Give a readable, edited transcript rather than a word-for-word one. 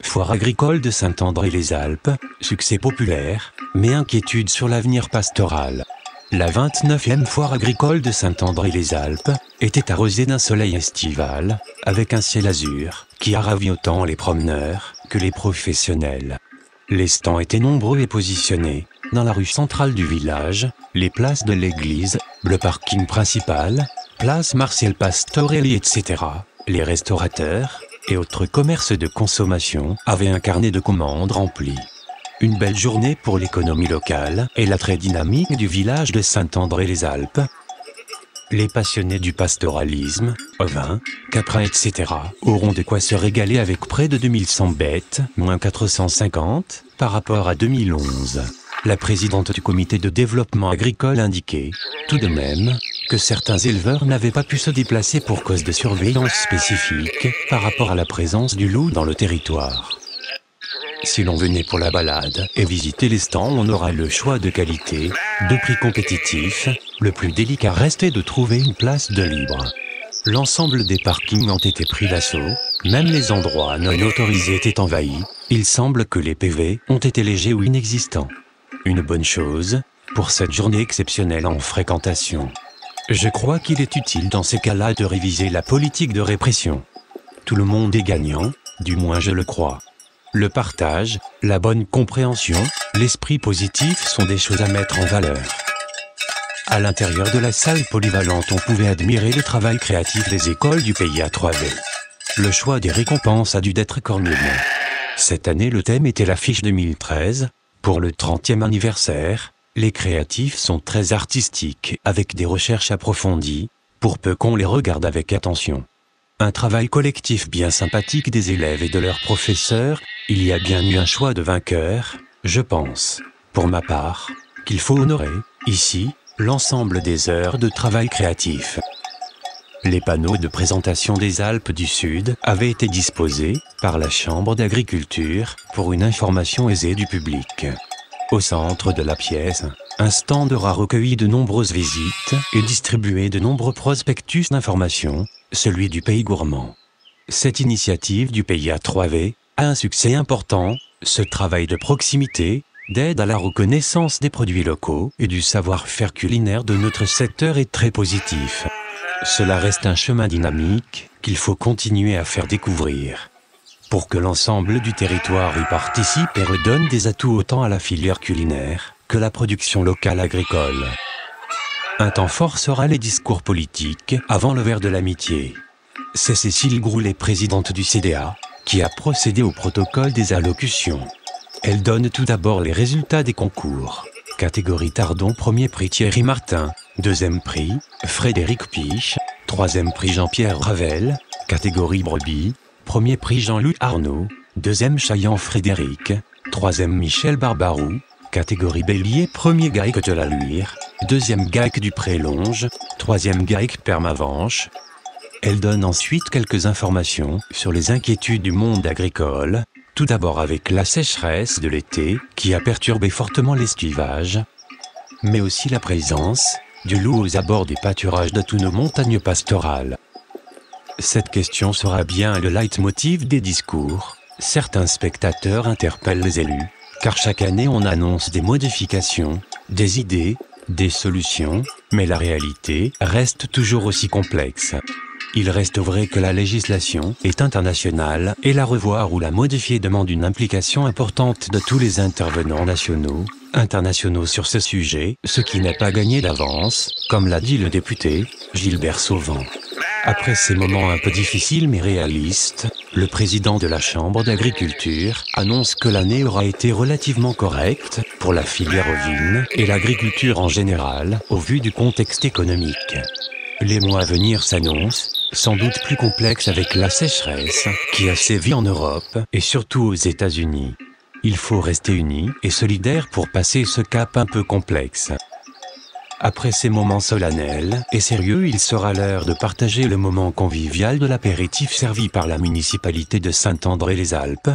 Foire agricole de Saint-André-les-Alpes, succès populaire, mais inquiétude sur l'avenir pastoral. La 29e foire agricole de Saint-André-les-Alpes était arrosée d'un soleil estival, avec un ciel azur, qui a ravi autant les promeneurs que les professionnels. Les stands étaient nombreux et positionnés dans la rue centrale du village, les places de l'église, le parking principal, place Marcel Pastorelli, etc. Les restaurateurs et autres commerces de consommation avaient un carnet de commandes rempli. Une belle journée pour l'économie locale et l'attrait dynamique du village de Saint-André-les-Alpes. Les passionnés du pastoralisme, ovins, caprins, etc. auront de quoi se régaler avec près de 2100 bêtes, moins 450 par rapport à 2011. La présidente du comité de développement agricole indiquait, tout de même, que certains éleveurs n'avaient pas pu se déplacer pour cause de surveillance spécifique par rapport à la présence du loup dans le territoire. Si l'on venait pour la balade et visiter les stands, on aura le choix de qualité, de prix compétitifs. Le plus délicat restait de trouver une place de libre. L'ensemble des parkings ont été pris d'assaut, même les endroits non autorisés étaient envahis. Il semble que les PV ont été légers ou inexistants. Une bonne chose pour cette journée exceptionnelle en fréquentation. Je crois qu'il est utile dans ces cas-là de réviser la politique de répression. Tout le monde est gagnant, du moins je le crois. Le partage, la bonne compréhension, l'esprit positif sont des choses à mettre en valeur. À l'intérieur de la salle polyvalente, on pouvait admirer le travail créatif des écoles du pays à 3V. Le choix des récompenses a dû être cornélien. Cette année, le thème était l'affiche 2013. Pour le 30e anniversaire, les créatifs sont très artistiques, avec des recherches approfondies, pour peu qu'on les regarde avec attention. Un travail collectif bien sympathique des élèves et de leurs professeurs. Il y a bien eu un choix de vainqueur. Je pense, pour ma part, qu'il faut honorer, ici, l'ensemble des heures de travail créatif. Les panneaux de présentation des Alpes du Sud avaient été disposés par la Chambre d'agriculture pour une information aisée du public. Au centre de la pièce, un stand aura recueilli de nombreuses visites et distribué de nombreux prospectus d'information, celui du Pays Gourmand. Cette initiative du Pays à 3V a un succès important. Ce travail de proximité, d'aide à la reconnaissance des produits locaux et du savoir-faire culinaire de notre secteur est très positif. Cela reste un chemin dynamique qu'il faut continuer à faire découvrir. Pour que l'ensemble du territoire y participe et redonne des atouts autant à la filière culinaire que la production locale agricole. Un temps fort sera les discours politiques avant le verre de l'amitié. C'est Cécile Groulet, présidente du CDA, qui a procédé au protocole des allocutions. Elle donne tout d'abord les résultats des concours. Catégorie Tardon, premier prix Thierry Martin, deuxième prix Frédéric Piche, troisième prix Jean-Pierre Ravel, catégorie Brebis, premier prix Jean-Louis Arnaud, deuxième Chaillant Frédéric, troisième Michel Barbarou, catégorie Bélier, premier Gaïc de la Luire, deuxième Gaïc du Prélonge, troisième Gaïc Permavanche. Elle donne ensuite quelques informations sur les inquiétudes du monde agricole, tout d'abord avec la sécheresse de l'été qui a perturbé fortement l'estivage, mais aussi la présence du loup aux abords des pâturages de toutes nos montagnes pastorales. Cette question sera bien le leitmotiv des discours. Certains spectateurs interpellent les élus, car chaque année on annonce des modifications, des idées, des solutions, mais la réalité reste toujours aussi complexe. Il reste vrai que la législation est internationale et la revoir ou la modifier demande une implication importante de tous les intervenants nationaux, internationaux sur ce sujet, ce qui n'est pas gagné d'avance, comme l'a dit le député Gilbert Sauvant. Après ces moments un peu difficiles mais réalistes, le président de la Chambre d'agriculture annonce que l'année aura été relativement correcte pour la filière ovine et l'agriculture en général, au vu du contexte économique. Les mois à venir s'annoncent sans doute plus complexes avec la sécheresse qui a sévi en Europe et surtout aux États-Unis. Il faut rester unis et solidaires pour passer ce cap un peu complexe. Après ces moments solennels et sérieux, il sera l'heure de partager le moment convivial de l'apéritif servi par la municipalité de Saint-André-les-Alpes,